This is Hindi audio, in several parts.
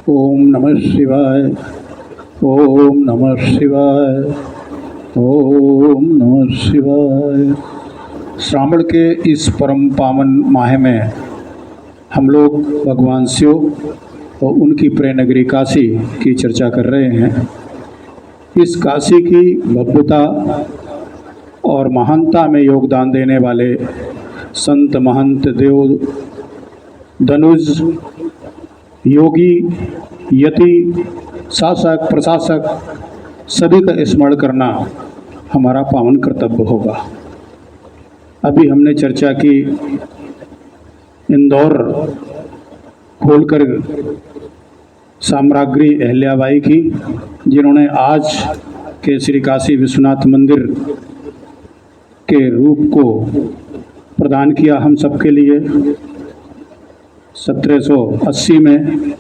ओम नमः शिवाय। ओम नमः शिवाय। ओम नमः शिवाय। श्रावण के इस परम पावन माह में हम लोग भगवान शिव और उनकी प्रिय नगरी काशी की चर्चा कर रहे हैं। इस काशी की भव्यता और महानता में योगदान देने वाले संत महंत देव धनुष योगी यति शासक प्रशासक सभी का स्मरण करना हमारा पावन कर्तव्य होगा। अभी हमने चर्चा की इंदौर खोलकर साम्राज्ञी अहिल्याबाई की, जिन्होंने आज के श्री काशी विश्वनाथ मंदिर के रूप को प्रदान किया हम सबके लिए। 1780 में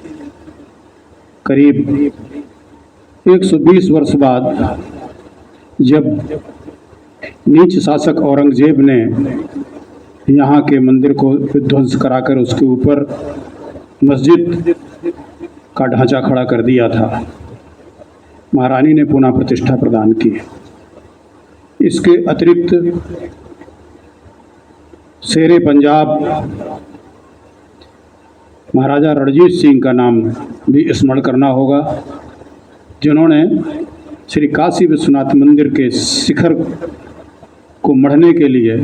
करीब 120 वर्ष बाद जब नीच शासक औरंगजेब ने यहाँ के मंदिर को विध्वंस कराकर उसके ऊपर मस्जिद का ढांचा खड़ा कर दिया था, महारानी ने पुनः प्रतिष्ठा प्रदान की। इसके अतिरिक्त शेरे पंजाब महाराजा रणजीत सिंह का नाम भी स्मरण करना होगा, जिन्होंने श्री काशी विश्वनाथ मंदिर के शिखर को मढ़ने के लिए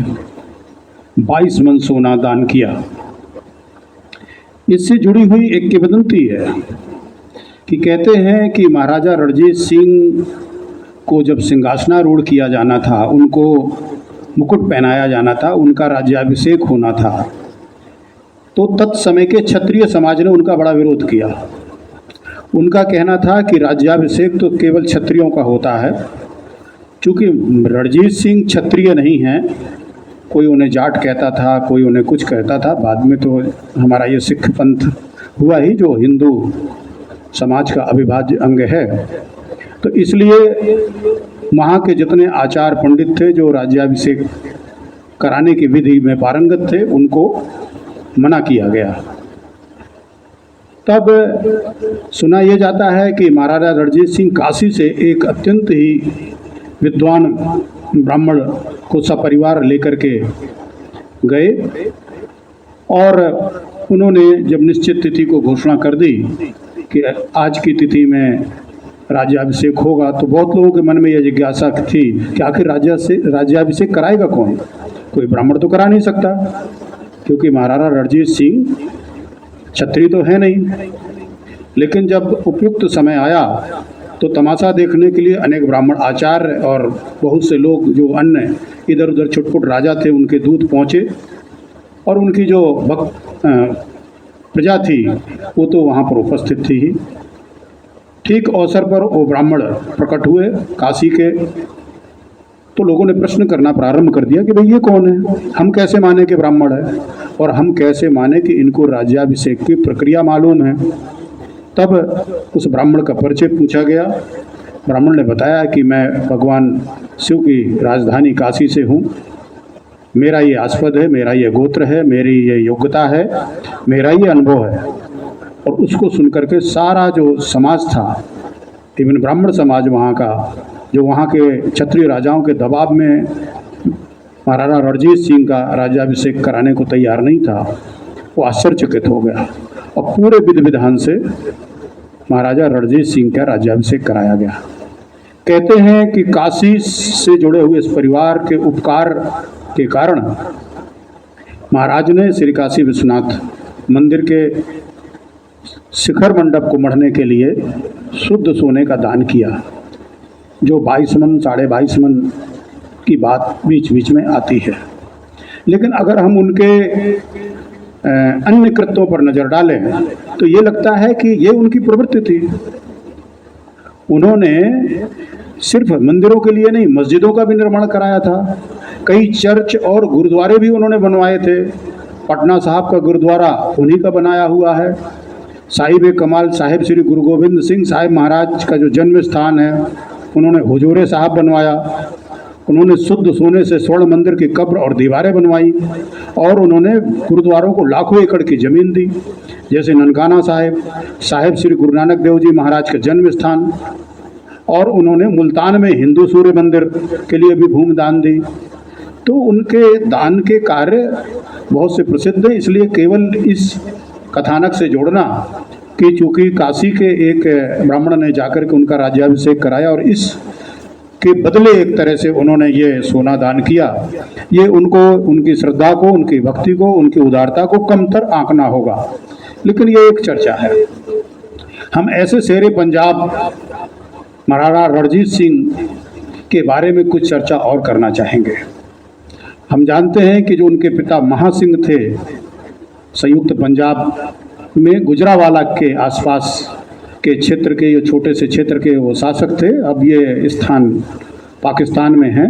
22 मन सोना दान किया। इससे जुड़ी हुई एक किंवदंती है कि कहते हैं कि महाराजा रणजीत सिंह को जब सिंहासनारूढ़ किया जाना था, उनको मुकुट पहनाया जाना था, उनका राज्याभिषेक होना था, तो तत्समय के क्षत्रिय समाज ने उनका बड़ा विरोध किया। उनका कहना था कि राज्याभिषेक तो केवल क्षत्रियों का होता है। चूँकि रणजीत सिंह क्षत्रिय नहीं हैं, कोई उन्हें जाट कहता था, कोई उन्हें कुछ कहता था। बाद में तो हमारा ये सिख पंथ हुआ ही, जो हिंदू समाज का अविभाज्य अंग है। तो इसलिए वहाँ के जितने आचार पंडित थे जो राज्याभिषेक कराने की विधि में पारंगत थे, उनको मना किया गया। तब सुना यह जाता है कि महाराजा रणजीत सिंह काशी से एक अत्यंत ही विद्वान ब्राह्मण को सपरिवार लेकर के गए और उन्होंने जब निश्चित तिथि को घोषणा कर दी कि आज की तिथि में राज्याभिषेक होगा, तो बहुत लोगों के मन में यह जिज्ञासा थी कि आखिर राज्याभिषेक कराएगा कौन? कोई ब्राह्मण तो करा नहीं सकता, क्योंकि महाराजा रणजीत सिंह क्षत्रिय तो है नहीं। लेकिन जब उपयुक्त समय आया तो तमाशा देखने के लिए अनेक ब्राह्मण आचार्य और बहुत से लोग जो अन्य इधर उधर छुटपुट राजा थे, उनके दूत पहुँचे और उनकी जो प्रजा थी वो तो वहाँ पर उपस्थित थी ही। ठीक अवसर पर वो ब्राह्मण प्रकट हुए काशी के, तो लोगों ने प्रश्न करना प्रारंभ कर दिया कि भाई ये कौन है, हम कैसे माने कि ब्राह्मण है और हम कैसे माने कि इनको राज्याभिषेक की प्रक्रिया मालूम है। तब उस ब्राह्मण का परिचय पूछा गया। ब्राह्मण ने बताया कि मैं भगवान शिव की राजधानी काशी से हूँ, मेरा ये आस्पद है, मेरा ये गोत्र है, मेरी ये योग्यता है, मेरा ये अनुभव है। और उसको सुनकर के सारा जो समाज था, इवन ब्राह्मण समाज वहाँ का, जो वहाँ के क्षत्रिय राजाओं के दबाव में महाराजा रणजीत सिंह का राज्याभिषेक कराने को तैयार नहीं था, वो आश्चर्यचकित हो गया और पूरे विधि विधान से महाराजा रणजीत सिंह का राज्याभिषेक कराया गया। कहते हैं कि काशी से जुड़े हुए इस परिवार के उपकार के कारण महाराज ने श्री काशी विश्वनाथ मंदिर के शिखर मंडप को मढ़ने के लिए शुद्ध सोने का दान किया, जो 22 मन 22.5 मन की बात बीच बीच में आती है। लेकिन अगर हम उनके अन्य कृत्यों पर नज़र डालें तो ये लगता है कि ये उनकी प्रवृत्ति थी। उन्होंने सिर्फ मंदिरों के लिए नहीं, मस्जिदों का भी निर्माण कराया था। कई चर्च और गुरुद्वारे भी उन्होंने बनवाए थे। पटना साहब का गुरुद्वारा उन्हीं का बनाया हुआ है। साहिब कमाल साहिब श्री गुरु गोविंद सिंह साहिब महाराज का जो जन्म स्थान है, उन्होंने हुजूरे साहब बनवाया। उन्होंने शुद्ध सोने से स्वर्ण मंदिर की कब्र और दीवारें बनवाई और उन्होंने गुरुद्वारों को लाखों एकड़ की ज़मीन दी, जैसे ननकाना साहिब, साहिब श्री गुरु नानक देव जी महाराज का जन्म स्थान, और उन्होंने मुल्तान में हिंदू सूर्य मंदिर के लिए भी भूमि दान दी। तो उनके दान के कार्य बहुत से प्रसिद्ध हैं, इसलिए केवल इस कथानक से जोड़ना कि चूँकि काशी के एक ब्राह्मण ने जाकर के उनका राज्याभिषेक कराया और इस के बदले एक तरह से उन्होंने ये सोना दान किया, ये उनको उनकी श्रद्धा को, उनकी भक्ति को, उनकी उदारता को कमतर आंकना होगा। लेकिन ये एक चर्चा है। हम ऐसे शेरे पंजाब महाराणा रणजीत सिंह के बारे में कुछ चर्चा और करना चाहेंगे। हम जानते हैं कि जो उनके पिता महासिंह थे, संयुक्त पंजाब में गुजरावाला के आसपास के क्षेत्र के, ये छोटे से क्षेत्र के वो शासक थे। अब ये स्थान पाकिस्तान में है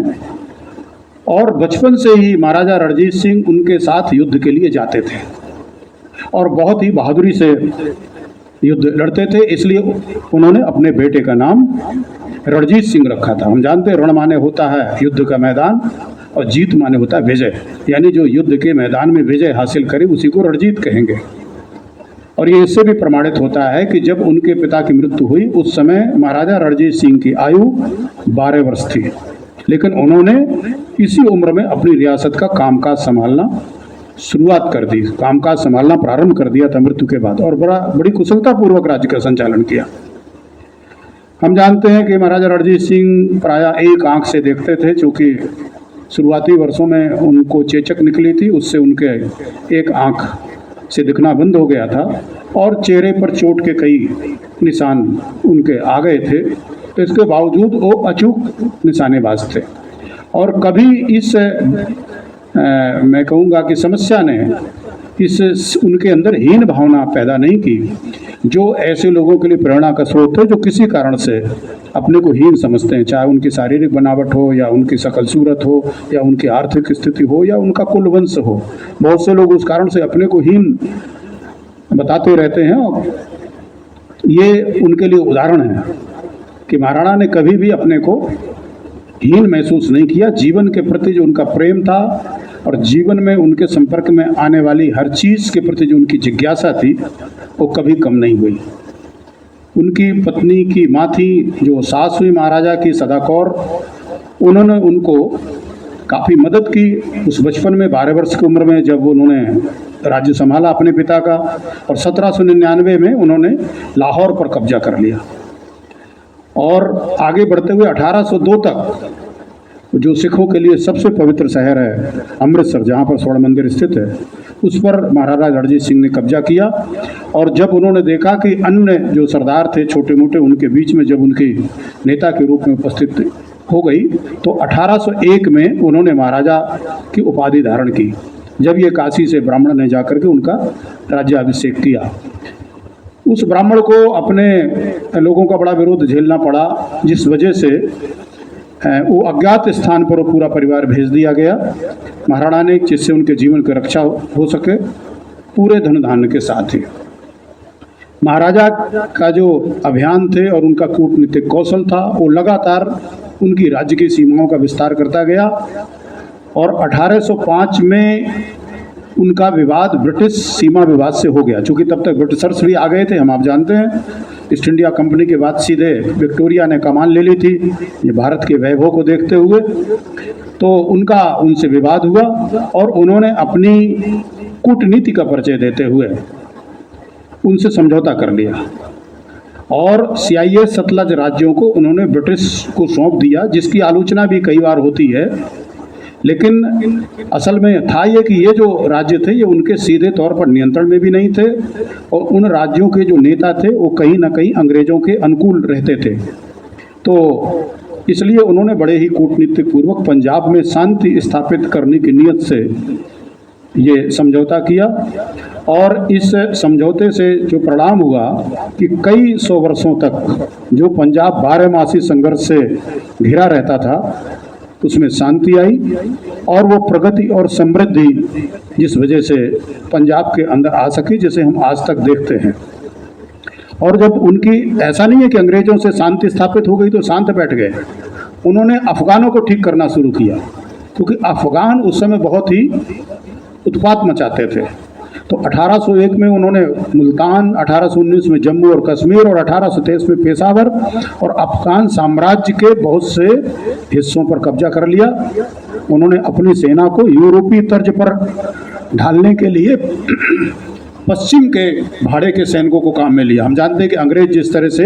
और बचपन से ही महाराजा रणजीत सिंह उनके साथ युद्ध के लिए जाते थे और बहुत ही बहादुरी से युद्ध लड़ते थे, इसलिए उन्होंने अपने बेटे का नाम रणजीत सिंह रखा था। हम जानते हैं रण माने होता है युद्ध का मैदान और जीत माने होता है विजय, यानी जो युद्ध के मैदान में विजय हासिल करे उसी को रणजीत कहेंगे। और ये इससे भी प्रमाणित होता है कि जब उनके पिता की मृत्यु हुई उस समय महाराजा रणजीत सिंह की आयु 12 वर्ष थी, लेकिन उन्होंने इसी उम्र में अपनी रियासत का कामकाज संभालना शुरुआत कर दी, कामकाज संभालना प्रारंभ कर दिया था मृत्यु के बाद, और बड़ी कुशलतापूर्वक राज्य का संचालन किया। हम जानते हैं कि महाराजा रणजीत सिंह प्रायः एक आंख से देखते थे, क्योंकि शुरुआती वर्षों में उनको चेचक निकली थी, उससे उनके एक आंख से दिखना बंद हो गया था और चेहरे पर चोट के कई निशान उनके आ गए थे। तो इसके बावजूद वो अचूक निशानेबाज थे और कभी इस मैं कहूँगा कि समस्या ने इस उनके अंदर हीन भावना पैदा नहीं की, जो ऐसे लोगों के लिए प्रेरणा का स्रोत है जो किसी कारण से अपने को हीन समझते हैं, चाहे उनकी शारीरिक बनावट हो या उनकी शकल सूरत हो या उनकी आर्थिक स्थिति हो या उनका कुल वंश हो। बहुत से लोग उस कारण से अपने को हीन बताते रहते हैं और ये उनके लिए उदाहरण है कि महाराणा ने कभी भी अपने को हीन महसूस नहीं किया। जीवन के प्रति जो उनका प्रेम था और जीवन में उनके संपर्क में आने वाली हर चीज़ के प्रति जो उनकी जिज्ञासा थी वो कभी कम नहीं हुई। उनकी पत्नी की माँ थी जो सास हुई महाराजा की सदाकौर, उन्होंने उनको काफ़ी मदद की उस बचपन में 12 वर्ष की उम्र में जब उन्होंने राज्य संभाला अपने पिता का, और 1799 में उन्होंने लाहौर पर कब्जा कर लिया और आगे बढ़ते हुए 1802 तक जो सिखों के लिए सबसे पवित्र शहर है अमृतसर, जहाँ पर स्वर्ण मंदिर स्थित है, उस पर महाराजा रणजीत सिंह ने कब्जा किया। और जब उन्होंने देखा कि अन्य जो सरदार थे छोटे मोटे, उनके बीच में जब उनकी नेता के रूप में उपस्थित हो गई, तो 1801 में उन्होंने महाराजा की उपाधि धारण की, जब ये काशी से ब्राह्मण ने जाकर के उनका राज्याभिषेक किया। उस ब्राह्मण को अपने लोगों का बड़ा विरोध झेलना पड़ा, जिस वजह से वो अज्ञात स्थान पर वो पूरा परिवार भेज दिया गया महाराणा ने, जिससे उनके जीवन की रक्षा हो सके पूरे धन धान्य के साथ ही। महाराजा का जो अभियान थे और उनका कूटनीतिक कौशल था वो लगातार उनकी राज्य की सीमाओं का विस्तार करता गया और 1805 में उनका विवाद ब्रिटिश सीमा विवाद से हो गया। चूँकि तब तक ब्रिटिशर्स भी आ गए थे, हम आप जानते हैं, ईस्ट इंडिया कंपनी के बाद सीधे विक्टोरिया ने कमान ले ली थी ये भारत के वैभव को देखते हुए। तो उनका उनसे विवाद हुआ और उन्होंने अपनी कूटनीति का परिचय देते हुए उनसे समझौता कर लिया और CIS सतलज राज्यों को उन्होंने ब्रिटिश को सौंप दिया, जिसकी आलोचना भी कई बार होती है। लेकिन असल में था ये कि ये जो राज्य थे ये उनके सीधे तौर पर नियंत्रण में भी नहीं थे और उन राज्यों के जो नेता थे वो कहीं ना कहीं अंग्रेज़ों के अनुकूल रहते थे। तो इसलिए उन्होंने बड़े ही कूटनीतिक पूर्वक पंजाब में शांति स्थापित करने की नीयत से ये समझौता किया और इस समझौते से जो परिणाम हुआ कि कई सौ वर्षों तक जो पंजाब 12 संघर्ष से घिरा रहता था उसमें शांति आई और वो प्रगति और समृद्धि जिस वजह से पंजाब के अंदर आ सकी, जिसे हम आज तक देखते हैं। और जब उनकी ऐसा नहीं है कि अंग्रेज़ों से शांति स्थापित हो गई तो शांत बैठ गए, उन्होंने अफ़गानों को ठीक करना शुरू किया, क्योंकि अफ़गान उस समय बहुत ही उत्पात मचाते थे। तो 1801 में उन्होंने मुल्तान, 1819 में जम्मू और कश्मीर और 1823 में पेशावर और अफ़गान साम्राज्य के बहुत से हिस्सों पर कब्जा कर लिया। उन्होंने अपनी सेना को यूरोपीय तर्ज पर ढालने के लिए पश्चिम के भाड़े के सैनिकों को काम में लिया। हम जानते हैं कि अंग्रेज जिस तरह से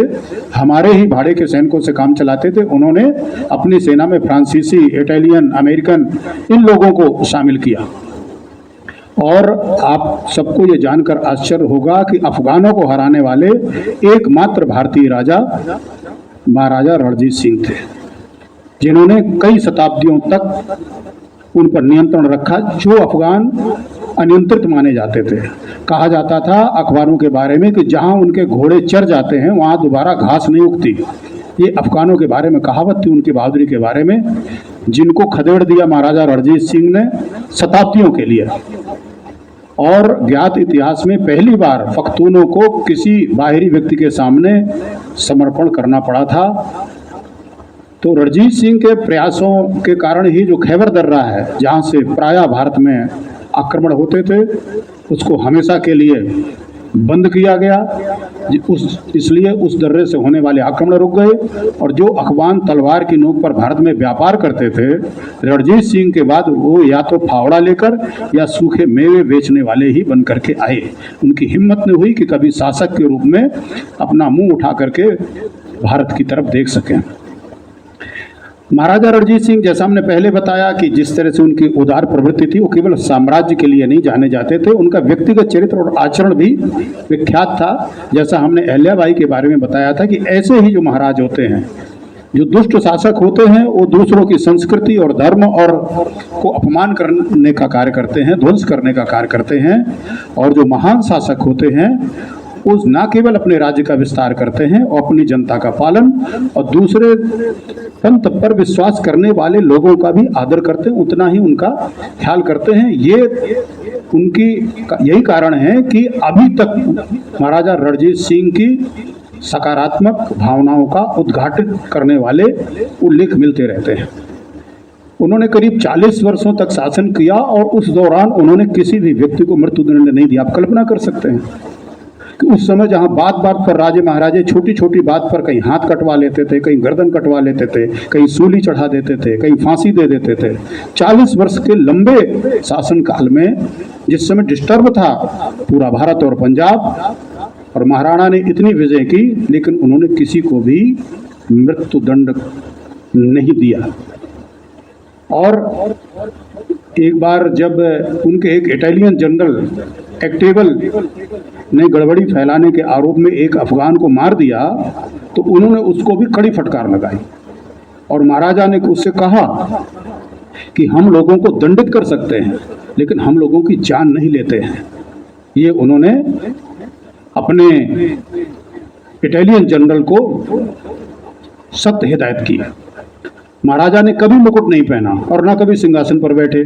हमारे ही भाड़े के सैनिकों से काम चलाते थे, उन्होंने अपनी सेना में फ्रांसीसी, इटालियन, अमेरिकन इन लोगों को शामिल किया। और आप सबको ये जानकर आश्चर्य होगा कि अफ़गानों को हराने वाले एकमात्र भारतीय राजा महाराजा रणजीत सिंह थे, जिन्होंने कई शताब्दियों तक उन पर नियंत्रण रखा, जो अफ़गान अनियंत्रित माने जाते थे। कहा जाता था अखबारों के बारे में कि जहां उनके घोड़े चर जाते हैं वहां दोबारा घास नहीं उगती। ये अफ़गानों के बारे में कहावत थी, उनकी बहादुरी के बारे में, जिनको खदेड़ दिया महाराजा रणजीत सिंह ने शताब्दियों के लिए। और ज्ञात इतिहास में पहली बार पख्तूनों को किसी बाहरी व्यक्ति के सामने समर्पण करना पड़ा था। तो रणजीत सिंह के प्रयासों के कारण ही जो खैबर दर्रा है, जहाँ से प्रायः भारत में आक्रमण होते थे, उसको हमेशा के लिए बंद किया गया। इसलिए उस दर्रे से होने वाले आक्रमण रुक गए। और जो अफ़गान तलवार की नोक पर भारत में व्यापार करते थे, रणजीत सिंह के बाद वो या तो फावड़ा लेकर या सूखे मेवे बेचने वाले ही बन करके आए। उनकी हिम्मत नहीं हुई कि कभी शासक के रूप में अपना मुंह उठा करके भारत की तरफ देख सकें। महाराजा रणजीत सिंह, जैसा हमने पहले बताया कि जिस तरह से उनकी उदार प्रवृत्ति थी, वो केवल साम्राज्य के लिए नहीं जाने जाते थे, उनका व्यक्तिगत चरित्र और आचरण भी विख्यात था। जैसा हमने अहल्याबाई के बारे में बताया था कि ऐसे ही जो महाराज होते हैं, जो दुष्ट शासक होते हैं, वो दूसरों की संस्कृति और धर्म और को अपमान करने का कार्य करते हैं, ध्वंस करने का कार्य करते हैं। और जो महान शासक होते हैं, वो न केवल अपने राज्य का विस्तार करते हैं और अपनी जनता का पालन और दूसरे पंथ पर विश्वास करने वाले लोगों का भी आदर करते हैं, उतना ही उनका ख्याल करते हैं। ये उनकी यही कारण है कि अभी तक महाराजा रणजीत सिंह की सकारात्मक भावनाओं का उद्घाटन करने वाले उल्लेख मिलते रहते हैं। उन्होंने करीब 40 वर्षों तक शासन किया और उस दौरान उन्होंने किसी भी व्यक्ति को मृत्युदंड नहीं दिया। आप कल्पना कर सकते हैं कि उस समय जहाँ बात बात पर राजे महाराजे छोटी छोटी बात पर कहीं हाथ कटवा लेते थे, कहीं गर्दन कटवा लेते थे, कहीं सूली चढ़ा देते थे, कहीं फांसी दे देते थे। 40 वर्ष के लंबे शासनकाल में जिस समय डिस्टर्ब था पूरा भारत और पंजाब, और महाराणा ने इतनी विजय की, लेकिन उन्होंने किसी को भी मृत्युदंड नहीं दिया। और एक बार जब उनके एक इटालियन जनरल एक्टेबल ने गड़बड़ी फैलाने के आरोप में एक अफगान को मार दिया, तो उन्होंने उसको भी कड़ी फटकार लगाई और महाराजा ने उससे कहा कि हम लोगों को दंडित कर सकते हैं, लेकिन हम लोगों की जान नहीं लेते हैं। ये उन्होंने अपने इटालियन जनरल को सख्त हिदायत की। महाराजा ने कभी मुकुट नहीं पहना और ना कभी सिंहासन पर बैठे।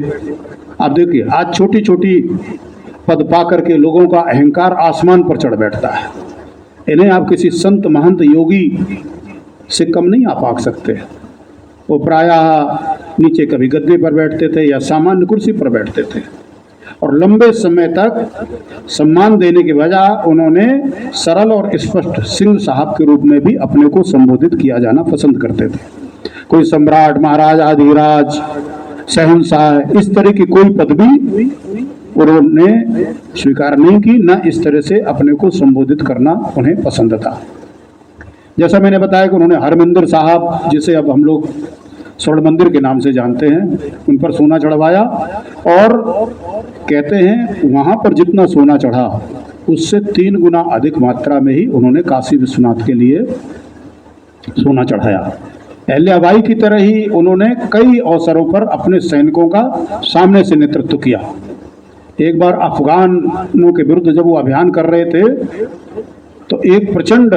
आप देखिए, आज छोटी छोटी पद पा करके लोगों का अहंकार आसमान पर चढ़ बैठता है। इन्हें आप किसी संत महंत योगी से कम नहीं आप आंक सकते। वो प्रायः नीचे कभी गद्दे पर बैठते थे या सामान्य कुर्सी पर बैठते थे, और लंबे समय तक सम्मान देने के बजाय उन्होंने सरल और स्पष्ट सिंह साहब के रूप में भी अपने को संबोधित किया जाना पसंद करते थे। कोई सम्राट, महाराजा, अधिराज, शहंशाह, इस तरह की कोई पदवी उन्होंने स्वीकार नहीं की, न इस तरह से अपने को संबोधित करना उन्हें पसंद था। जैसा मैंने बताया कि उन्होंने हरमिंदर साहब, जिसे अब हम लोग स्वर्ण मंदिर के नाम से जानते हैं, उन पर सोना चढ़वाया, और कहते हैं वहाँ पर जितना सोना चढ़ा उससे 3 गुना अधिक मात्रा में ही उन्होंने काशी विश्वनाथ के लिए सोना चढ़ाया। अहल्याबाई की तरह ही उन्होंने कई अवसरों पर अपने सैनिकों का सामने से नेतृत्व किया। एक बार अफगानों के विरुद्ध जब वो अभियान कर रहे थे, तो एक प्रचंड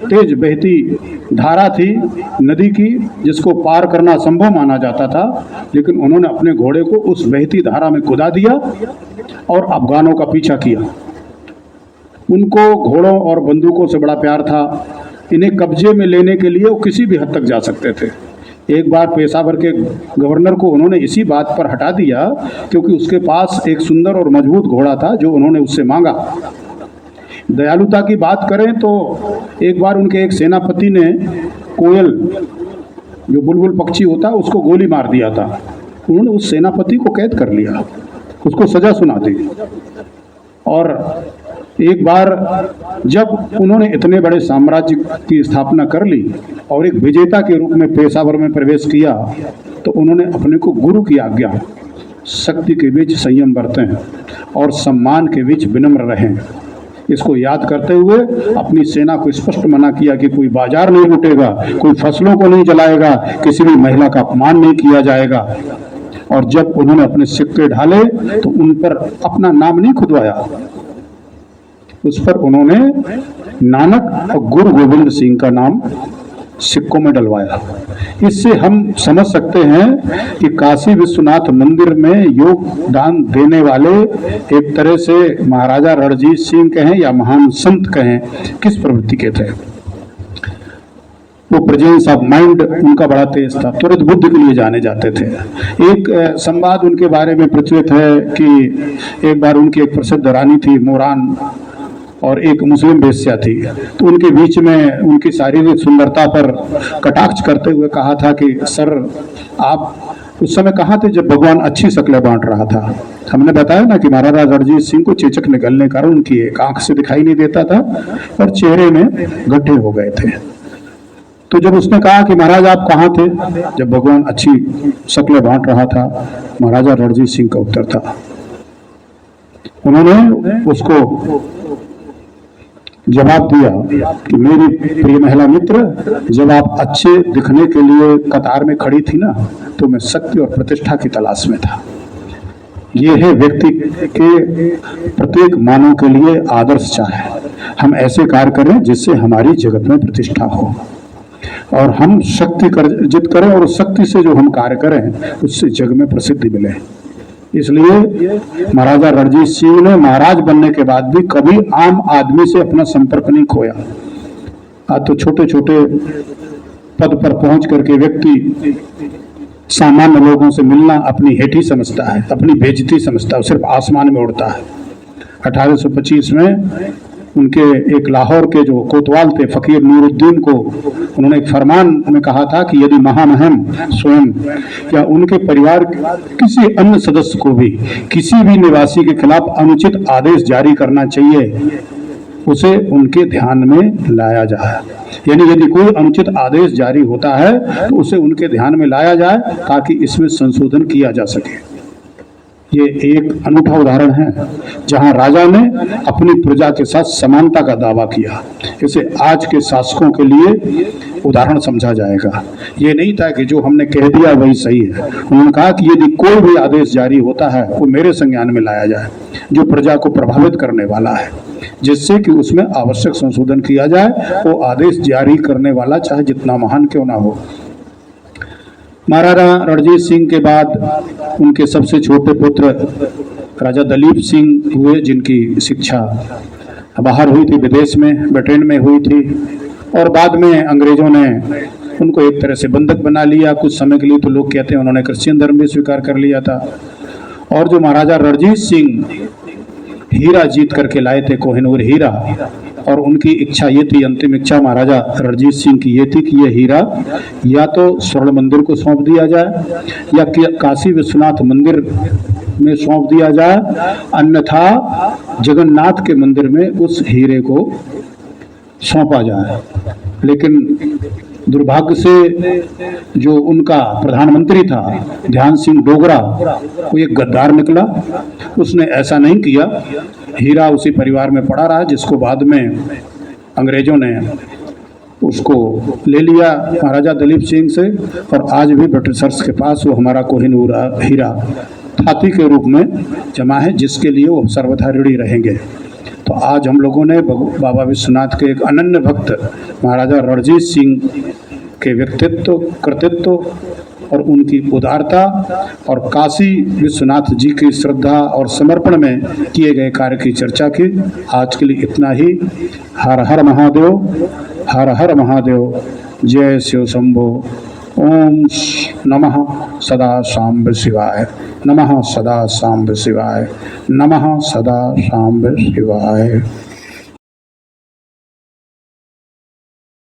तेज बहती धारा थी नदी की, जिसको पार करना असंभव माना जाता था, लेकिन उन्होंने अपने घोड़े को उस बहती धारा में कुदा दिया और अफगानों का पीछा किया। उनको घोड़ों और बंदूकों से बड़ा प्यार था। इन्हें कब्जे में लेने के लिए वो किसी भी हद तक जा सकते थे। एक बार पेशावर के गवर्नर को उन्होंने इसी बात पर हटा दिया क्योंकि उसके पास एक सुंदर और मजबूत घोड़ा था जो उन्होंने उससे मांगा। दयालुता की बात करें तो एक बार उनके एक सेनापति ने कोयल, जो बुलबुल पक्षी होता है, उसको गोली मार दिया था। उन्होंने उस सेनापति को कैद कर लिया, उसको सजा सुना दी। और एक बार जब उन्होंने इतने बड़े साम्राज्य की स्थापना कर ली और एक विजेता के रूप में पेशावर में प्रवेश किया, तो उन्होंने अपने को गुरु की आज्ञा, शक्ति के बीच संयम बरतें और सम्मान के बीच विनम्र रहें, इसको याद करते हुए अपनी सेना को स्पष्ट मना किया कि कोई बाजार नहीं लूटेगा, कोई फसलों को नहीं जलाएगा, किसी भी महिला का अपमान नहीं किया जाएगा। और जब उन्होंने अपने सिक्के ढाले तो उन पर अपना नाम नहीं खुदवाया, उस पर उन्होंने नानक और गुरु गोविंद सिंह का नाम सिक्कों में डलवाया। इससे हम समझ सकते हैं कि काशी विश्वनाथ मंदिर में योगदान देने वाले एक तरह से महाराजा रणजीत सिंह कहें या महान संत कहें, किस प्रवृत्ति के थे। वो प्रेजेंस ऑफ माइंड उनका बड़ा तेज था, त्वरित बुद्धि के लिए जाने जाते थे। एक संवाद उनके बारे में प्रचलित है कि एक बार उनकी एक प्रसिद्ध रानी थी मोरान और एक मुस्लिम वेश्या थी, तो उनके बीच में उनकी शारीरिक सुंदरता पर कटाक्ष करते हुए कहा था कि सर, आप उस समय कहाँ थे जब भगवान अच्छी शक्लें बांट रहा था। हमने बताया ना कि महाराजा रणजीत सिंह को चेचक निकलने के कारण उनकी एक आंख से दिखाई नहीं देता था और चेहरे में गड्ढे हो गए थे। तो जब उसने कहा कि महाराज आप कहाँ थे जब भगवान अच्छी शक्लें बांट रहा था, महाराजा रणजीत सिंह का उत्तर था, उन्होंने उसको जवाब दिया कि मेरी प्रिय महिला मित्र, जब आप अच्छे दिखने के लिए कतार में खड़ी थी ना, तो मैं शक्ति और प्रतिष्ठा की तलाश में था। ये है व्यक्ति के प्रत्येक मानव के लिए आदर्श चाहे हम ऐसे कार्य करें जिससे हमारी जगत में प्रतिष्ठा हो और हम शक्ति अर्जित करें और उस शक्ति से जो हम कार्य करें उससे जग में प्रसिद्धि मिले। इसलिए महाराजा रणजीत सिंह ने महाराज बनने के बाद भी कभी आम आदमी से अपना संपर्क नहीं खोया। आज तो छोटे छोटे पद पर पहुंच करके व्यक्ति सामान्य लोगों से मिलना अपनी हेठी समझता है, अपनी बेइज्जती समझता है, सिर्फ आसमान में उड़ता है। 1825 में उनके एक लाहौर के जो कोतवाल थे फकीर नूरुद्दीन को उन्होंने एक फरमान में कहा था कि यदि महामहिम स्वयं या उनके परिवार किसी अन्य सदस्य को भी किसी भी निवासी के खिलाफ अनुचित आदेश जारी करना चाहिए, उसे उनके ध्यान में लाया जाए। यानी यदि कोई अनुचित आदेश जारी होता है तो उसे उनके ध्यान में लाया जाए ताकि इसमें संशोधन किया जा सके। ये एक अनूठा उदाहरण है जहां राजा ने अपनी प्रजा के साथ समानता का दावा किया। इसे आज के शासकों के लिए उदाहरण समझा जाएगा। ये नहीं था कि जो हमने कह दिया वही सही है। उन्होंने कहा कि यदि कोई भी आदेश जारी होता है वो मेरे संज्ञान में लाया जाए जो प्रजा को प्रभावित करने वाला है, जिससे कि उसमें आवश्यक संशोधन किया जाए। वो आदेश जारी करने वाला चाहे जितना महान क्यों ना हो। महाराजा रणजीत सिंह के बाद उनके सबसे छोटे पुत्र राजा दलीप सिंह हुए, जिनकी शिक्षा बाहर हुई थी, विदेश में ब्रिटेन में हुई थी। और बाद में अंग्रेजों ने उनको एक तरह से बंधक बना लिया कुछ समय के लिए। तो लोग कहते हैं उन्होंने क्रिश्चियन धर्म भी स्वीकार कर लिया था। और जो महाराजा रणजीत सिंह हीरा जीत करके लाए थे, कोहिनूर हीरा, और उनकी इच्छा ये थी, अंतिम इच्छा महाराजा रणजीत सिंह की ये थी कि ये हीरा या तो स्वर्ण मंदिर को सौंप दिया जाए या काशी विश्वनाथ मंदिर में सौंप दिया जाए, अन्यथा जगन्नाथ के मंदिर में उस हीरे को सौंपा जाए। लेकिन दुर्भाग्य से जो उनका प्रधानमंत्री था ध्यान सिंह डोगरा, वो एक गद्दार निकला। उसने ऐसा नहीं किया। हीरा उसी परिवार में पड़ा रहा, जिसको बाद में अंग्रेजों ने उसको ले लिया महाराजा दलीप सिंह से। और आज भी ब्रिटिशर्स के पास वो हमारा कोहिनूर हीरा थाती के रूप में जमा है, जिसके लिए वो सर्वथा ऋणी रहेंगे। तो आज हम लोगों ने बाबा विश्वनाथ के एक अनन्य भक्त महाराजा रणजीत सिंह के व्यक्तित्व, कृतित्व और उनकी उदारता और काशी विश्वनाथ जी की श्रद्धा और समर्पण में किए गए कार्य की चर्चा की। आज के लिए इतना ही। हर हर महादेव, हर हर महादेव, जय शिव शंभो, ओम नमः सदा सांब शिवाय, नमः सदा सांब शिवाय, नमः सदा सांब शिवाय।